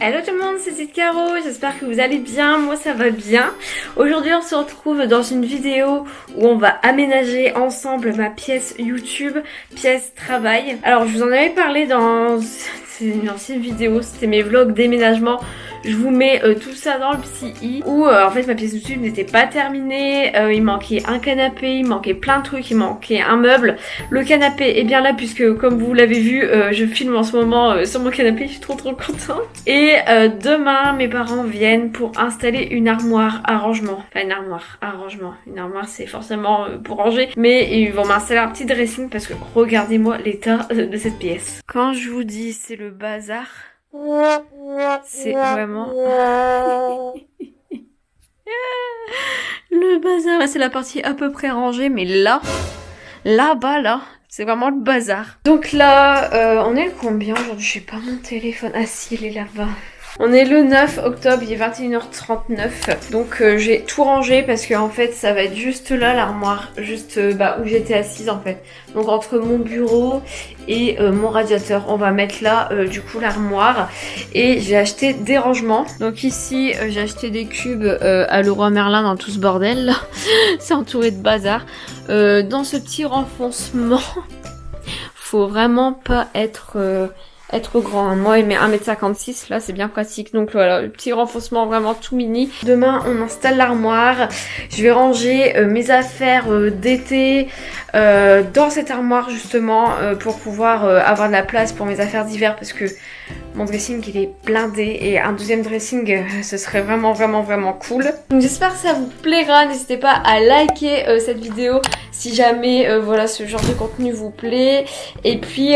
Hello tout le monde, c'est Zid Caro, j'espère que vous allez bien, moi ça va bien. Aujourd'hui on se retrouve dans une vidéo où on va aménager ensemble ma pièce YouTube, pièce travail. Alors je vous en avais parlé dans une ancienne vidéo, c'était mes vlogs déménagement. Je vous mets tout ça dans le petit i où en fait ma pièce YouTube n'était pas terminée, il manquait un canapé, il manquait plein de trucs, il manquait un meuble. Le canapé est bien là puisque comme vous l'avez vu, je filme en ce moment sur mon canapé, je suis trop contente. Et demain mes parents viennent pour installer une armoire à rangement. Enfin une armoire à rangement. Une armoire c'est forcément pour ranger. Mais ils vont m'installer un petit dressing parce que regardez-moi l'état de cette pièce. Quand je vous dis c'est le bazar, c'est vraiment le bazar. C'est la partie à peu près rangée, mais là-bas, là, c'est vraiment le bazar. Donc là, on est le combien aujourd'hui? Je sais pas mon téléphone. Ah si, il est là-bas. On est le 9 octobre, il est 21h39. Donc j'ai tout rangé parce que en fait ça va être juste là l'armoire, juste où j'étais assise en fait. Donc entre mon bureau et mon radiateur, on va mettre là du coup l'armoire. Et j'ai acheté des rangements. Donc ici j'ai acheté des cubes à Leroy Merlin dans tout ce bordel là. C'est entouré de bazar. Dans ce petit renfoncement, faut vraiment pas être grand. Moi il met 1m56, là c'est bien pratique. Donc voilà, le petit renfoncement vraiment tout mini. Demain on installe l'armoire. Je vais ranger mes affaires d'été dans cette armoire justement pour pouvoir avoir de la place pour mes affaires d'hiver parce que mon dressing il est blindé et un deuxième dressing ce serait vraiment cool. Donc j'espère que ça vous plaira. N'hésitez pas à liker cette vidéo si jamais voilà ce genre de contenu vous plaît. Et puis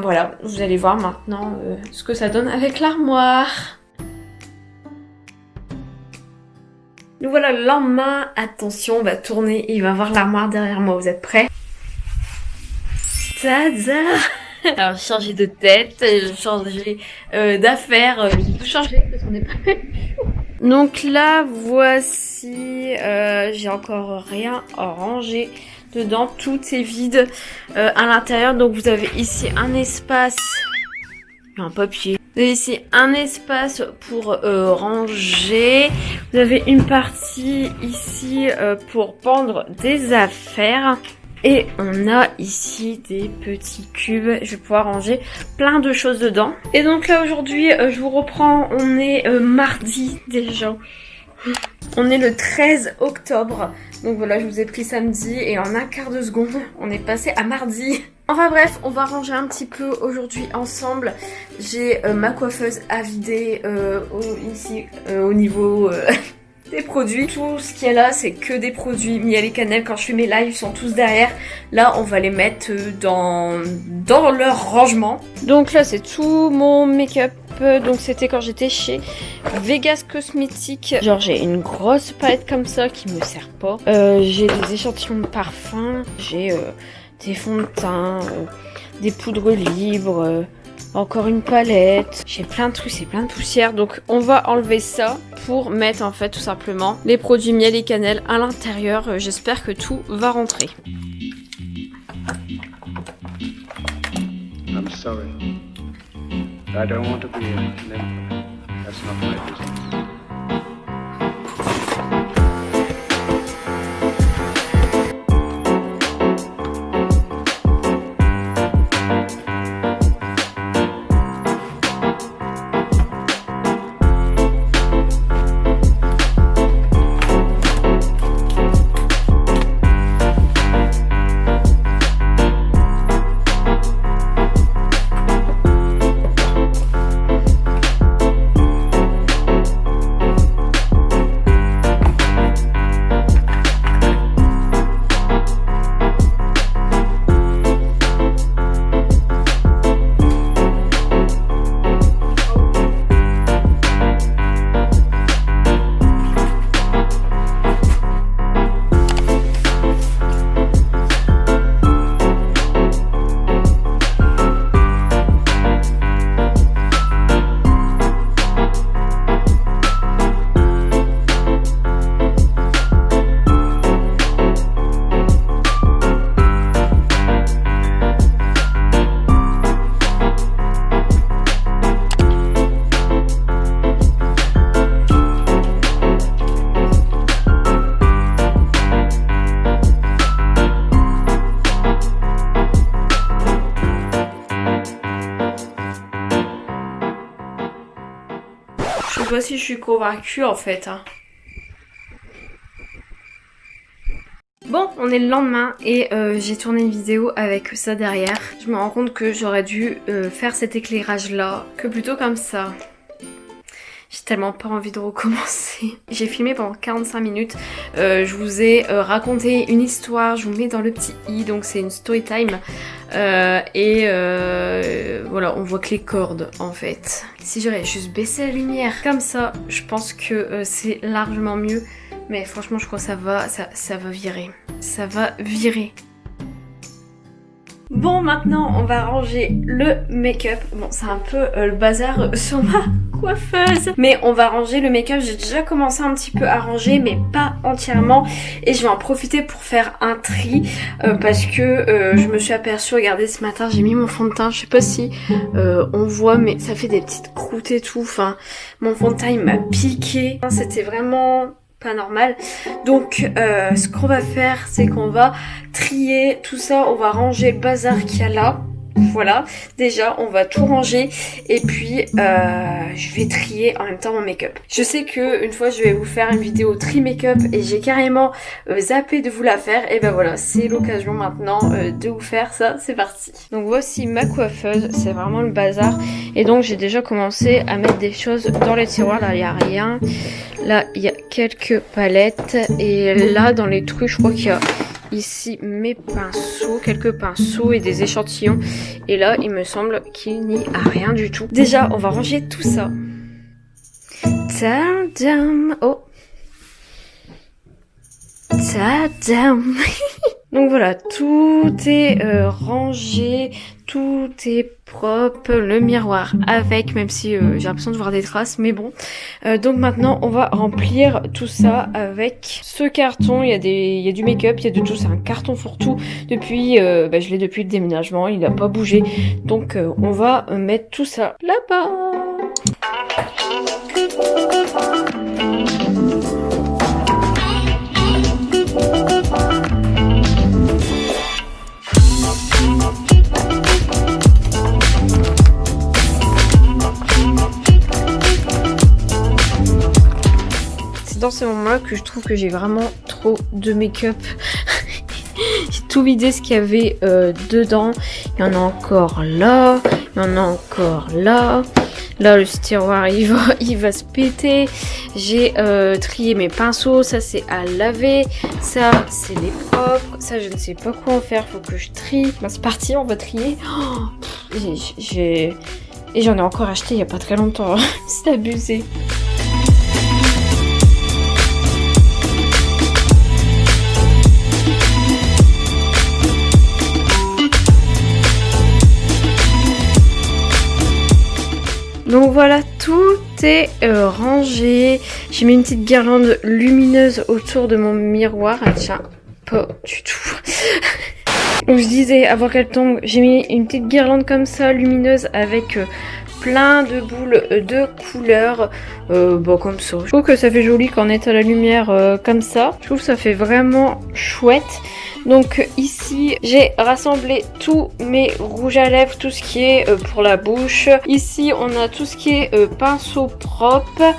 voilà, vous allez voir maintenant ce que ça donne avec l'armoire. Nous voilà le lendemain. Attention, on va tourner, il va voir l'armoire derrière moi. Vous êtes prêts? Tada! Alors j'ai changé de tête, j'ai changé d'affaires, j'ai tout changé parce qu'on est pas. Donc là voici, j'ai encore rien rangé dedans, tout est vide à l'intérieur. Donc vous avez ici un espace, un papier. Vous avez ici un espace pour ranger. Vous avez une partie ici pour pendre des affaires. Et on a ici des petits cubes, je vais pouvoir ranger plein de choses dedans. Et donc là aujourd'hui, je vous reprends, on est mardi déjà. On est le 13 octobre. Donc voilà, je vous ai pris samedi et en un quart de seconde, on est passé à mardi. Enfin bref, on va ranger un petit peu aujourd'hui ensemble. J'ai ma coiffeuse à vider ici au niveau... des produits. Tout ce qu'il y a là c'est que des produits miel et cannelle. Quand je fais mes lives ils sont tous derrière. Là on va les mettre dans leur rangement. Donc là c'est tout mon make-up. Donc c'était quand j'étais chez Vegas Cosmetics. Genre j'ai une grosse palette comme ça qui me sert pas. J'ai des échantillons de parfum. J'ai des fonds de teint, des poudres libres, encore une palette. J'ai plein de trucs, c'est plein de poussière. Donc on va enlever ça pour mettre en fait tout simplement les produits miel et cannelle à l'intérieur. J'espère que tout va rentrer. I'm sorry. I don't want to be a member. That's not my business. Je sais pas si je suis convaincue en fait. Hein. Bon, on est le lendemain et j'ai tourné une vidéo avec ça derrière. Je me rends compte que j'aurais dû faire cet éclairage là, que plutôt comme ça. J'ai tellement pas envie de recommencer. J'ai filmé pendant 45 minutes. Je vous ai raconté une histoire. Je vous mets dans le petit i, donc c'est une story time. Voilà, on voit que les cordes en fait. Si j'aurais juste baissé la lumière comme ça, je pense que c'est largement mieux. Mais franchement, je crois que ça va virer. Ça va virer. Bon, maintenant, on va ranger le make-up. Bon, c'est un peu le bazar sur ma coiffeuse. Mais on va ranger le make-up. J'ai déjà commencé un petit peu à ranger, mais pas entièrement. Et je vais en profiter pour faire un tri. Parce que je me suis aperçue, regardez, ce matin, j'ai mis mon fond de teint. Je sais pas si on voit, mais ça fait des petites croûtes et tout. Enfin, mon fond de teint, il m'a piqué. C'était vraiment... pas normal. Donc ce qu'on va faire, c'est qu'on va trier tout ça, on va ranger le bazar qu'il y a là. Voilà, déjà on va tout ranger et puis je vais trier en même temps mon make-up. Je sais que une fois je vais vous faire une vidéo tri make-up et j'ai carrément zappé de vous la faire. Et ben voilà, c'est l'occasion maintenant de vous faire ça, c'est parti. Donc voici ma coiffeuse, c'est vraiment le bazar. Et donc j'ai déjà commencé à mettre des choses dans les tiroirs, là il n'y a rien. Là il y a quelques palettes et là dans les trucs je crois qu'il y a ici mes pinceaux, quelques pinceaux et des échantillons. Et là, il me semble qu'il n'y a rien du tout. Déjà, on va ranger tout ça. Tadam! Oh! Tadam! Donc voilà, tout est rangé, tout est propre, le miroir avec, même si j'ai l'impression de voir des traces, mais bon. Donc maintenant, on va remplir tout ça avec ce carton. Il y a du make-up, il y a de tout, c'est un carton fourre-tout. Depuis, je l'ai depuis le déménagement, il n'a pas bougé. Donc on va mettre tout ça là-bas. Dans ces moments-là que je trouve que j'ai vraiment trop de make-up. J'ai tout vidé ce qu'il y avait dedans. Il y en a encore là. Il y en a encore là. Là, le tiroir, il va se péter. J'ai trié mes pinceaux. Ça, c'est à laver. Ça, c'est les propres. Ça, je ne sais pas quoi en faire. Faut que je trie. Ben, c'est parti, on va trier. Oh, et j'en ai encore acheté il n'y a pas très longtemps. C'est abusé. Donc voilà, tout est rangé. J'ai mis une petite guirlande lumineuse autour de mon miroir. Elle tient pas du tout. Donc je disais, avant qu'elle tombe, j'ai mis une petite guirlande comme ça, lumineuse, avec plein de boules de couleurs. Comme ça. Je trouve que ça fait joli quand on est à la lumière comme ça. Je trouve que ça fait vraiment chouette. Donc ici, j'ai rassemblé tous mes rouges à lèvres, tout ce qui est pour la bouche. Ici, on a tout ce qui est pinceau propre.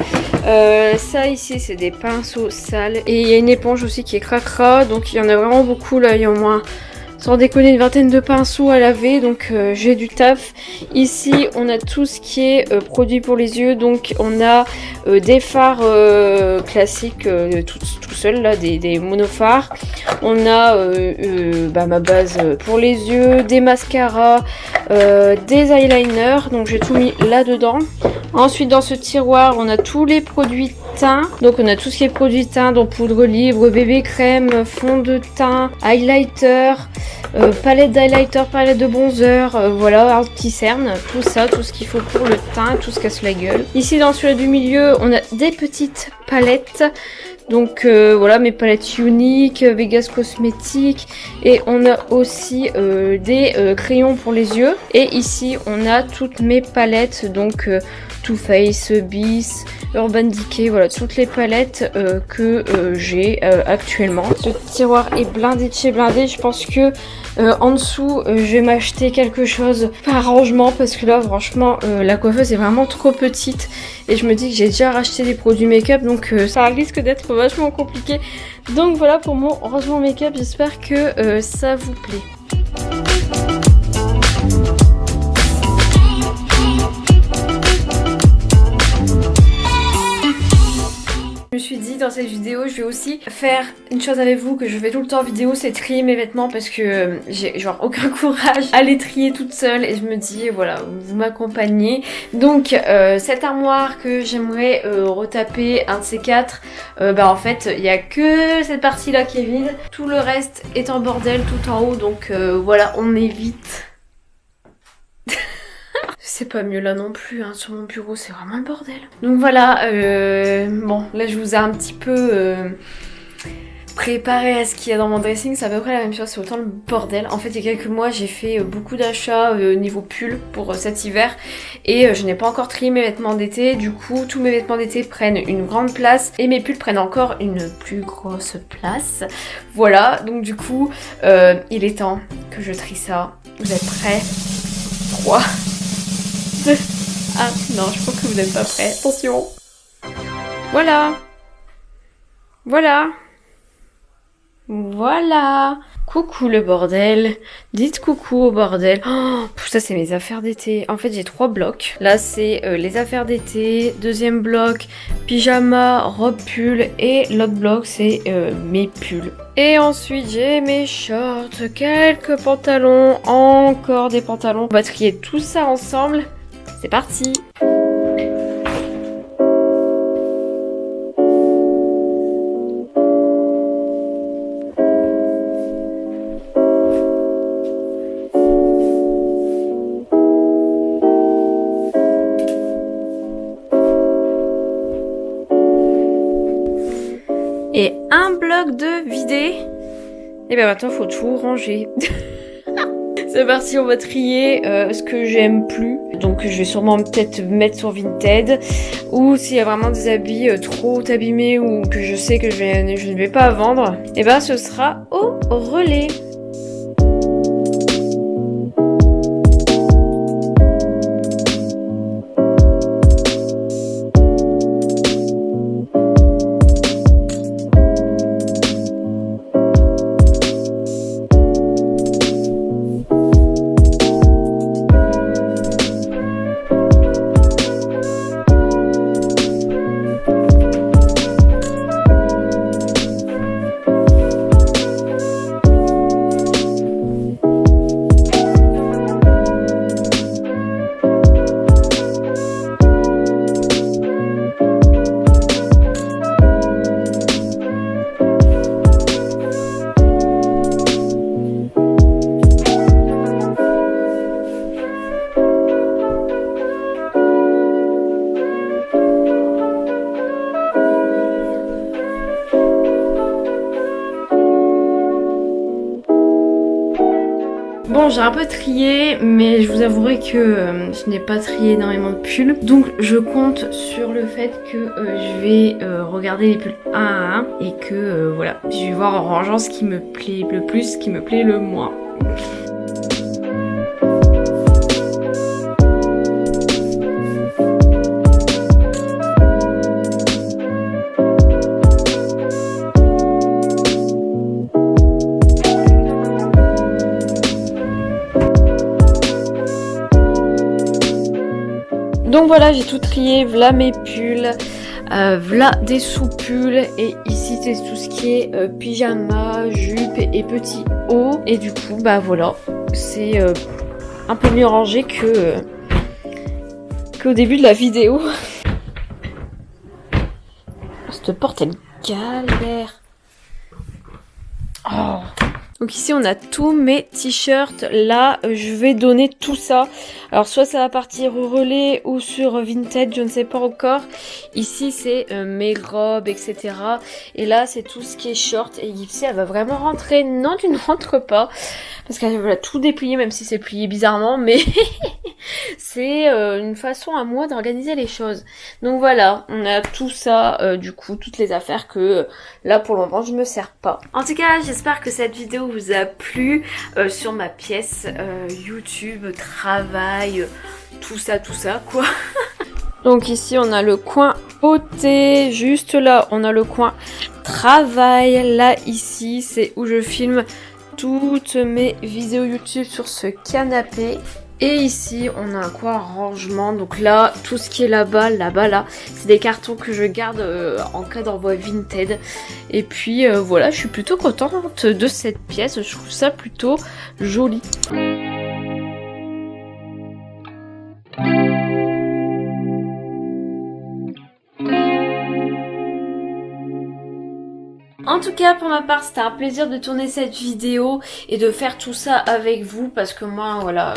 Ça ici, c'est des pinceaux sales. Et il y a une éponge aussi qui est cracra. Donc il y en a vraiment beaucoup là. Il y a au moins, sans déconner, une vingtaine de pinceaux à laver. Donc j'ai du taf. Ici, on a tout ce qui est produit pour les yeux. Donc on a des fards classiques tout seul là, des monofards. On a ma base pour les yeux, des mascaras, des eyeliners. Donc j'ai tout mis là-dedans. Ensuite, dans ce tiroir, on a tous les produits teint. Donc on a tout ce qui est produit teint, donc poudre libre, bébé crème, fond de teint, highlighter, palette d'highlighter, palette de bronzer, voilà, anti-cerne, tout ça, tout ce qu'il faut pour le teint, tout se casse la gueule. Ici dans celui du milieu, on a des petites palettes. Donc voilà, mes palettes uniques, Vegas Cosmétiques, et on a aussi des crayons pour les yeux. Et ici on a toutes mes palettes, donc Too Faced, Bis, Urban Decay, voilà toutes les palettes que j'ai actuellement. Ce tiroir est blindé de chez blindé. Je pense que en dessous je vais m'acheter quelque chose par rangement parce que là franchement la coiffeuse est vraiment trop petite et je me dis que j'ai déjà racheté des produits make-up donc ça risque d'être vachement compliqué. Donc voilà pour mon rangement make-up, j'espère que ça vous plaît. Je me suis dit dans cette vidéo je vais aussi faire une chose avec vous que je fais tout le temps en vidéo, c'est trier mes vêtements parce que j'ai genre aucun courage à les trier toute seule et je me dis voilà vous m'accompagnez. Donc cette armoire que j'aimerais retaper un de ces quatre, bah en fait il n'y a que cette partie là qui est vide, tout le reste est en bordel tout en haut donc voilà on évite. C'est pas mieux là non plus, hein. Sur mon bureau c'est vraiment le bordel. Donc voilà, bon là je vous ai un petit peu préparé à ce qu'il y a dans mon dressing, c'est à peu près la même chose, c'est autant le bordel. En fait il y a quelques mois j'ai fait beaucoup d'achats niveau pull pour cet hiver et je n'ai pas encore trié mes vêtements d'été, du coup tous mes vêtements d'été prennent une grande place et mes pulls prennent encore une plus grosse place. Voilà, donc du coup il est temps que je trie ça. Vous êtes prêts? 3... Ah non, je crois que vous n'êtes pas prêts. Attention. Voilà. Voilà. Voilà. Coucou le bordel. Dites coucou au bordel. Oh, ça c'est mes affaires d'été. En fait j'ai 3 blocs. Là c'est les affaires d'été. Deuxième bloc, pyjama, robe pull. Et l'autre bloc c'est mes pulls. Et ensuite j'ai mes shorts, quelques pantalons, encore des pantalons. On va trier tout ça ensemble. C'est parti! Et un bloc de vidé. Et ben maintenant faut tout ranger. C'est parti, on va trier ce que j'aime plus. Donc je vais sûrement peut-être mettre sur Vinted. Ou s'il y a vraiment des habits trop abîmés ou que je sais que je ne vais pas vendre, et ben ce sera au relais. Bon, j'ai un peu trié, mais je vous avouerai que je n'ai pas trié énormément de pulls. Donc je compte sur le fait que je vais regarder les pulls un à un et que voilà, je vais voir en rangeant ce qui me plaît le plus, ce qui me plaît le moins. Donc voilà, j'ai tout trié, voilà mes pulls, voilà des sous-pulls et ici c'est tout ce qui est pyjama, jupe et petits hauts. Et du coup bah voilà, c'est un peu mieux rangé qu'au début de la vidéo. Cette porte elle galère. Oh, Donc ici on a tous mes t-shirts, là je vais donner tout ça, alors soit ça va partir au relais ou sur Vinted, je ne sais pas encore. Ici c'est mes robes etc, et là c'est tout ce qui est short, et Gipsy elle va vraiment rentrer, non tu ne rentres pas, parce qu'elle va tout déplier même si c'est plié bizarrement, mais c'est une façon à moi d'organiser les choses. Donc voilà, on a tout ça, du coup toutes les affaires que là pour le moment je me sers pas. En tout cas j'espère que cette vidéo vous a plu sur ma pièce YouTube, travail, tout ça quoi. Donc ici on a le coin beauté, juste là on a le coin travail, là ici c'est où je filme toutes mes vidéos YouTube sur ce canapé. Et ici on a un coin rangement, donc là tout ce qui est là-bas, là, c'est des cartons que je garde en cas d'envoi Vinted. Et puis voilà, je suis plutôt contente de cette pièce, je trouve ça plutôt joli. En tout cas pour ma part c'était un plaisir de tourner cette vidéo et de faire tout ça avec vous, parce que moi voilà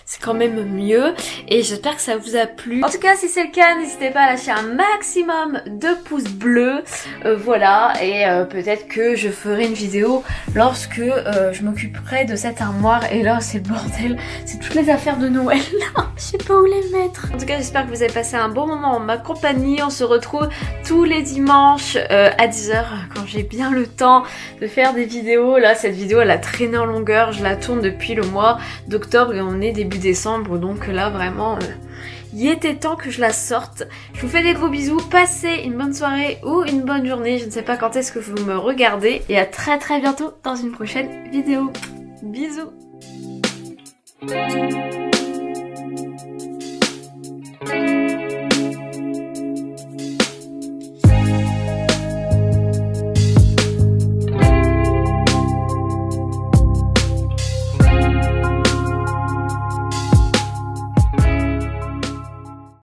c'est quand même mieux, et j'espère que ça vous a plu. En tout cas si c'est le cas n'hésitez pas à lâcher un maximum de pouces bleus, voilà, et peut-être que je ferai une vidéo lorsque je m'occuperai de cette armoire, et là c'est le bordel, c'est toutes les affaires de Noël là, je sais pas où les mettre. En tout cas j'espère que vous avez passé un bon moment en ma compagnie, on se retrouve tous les dimanches à 10h quand j'ai bien le temps de faire des vidéos. Là cette vidéo elle a traîné en longueur, je la tourne depuis le mois d'octobre et on est début décembre, donc là vraiment il était temps que je la sorte. Je vous fais des gros bisous, passez une bonne soirée ou une bonne journée, je ne sais pas quand est-ce que vous me regardez, et à très bientôt dans une prochaine vidéo. Bisous.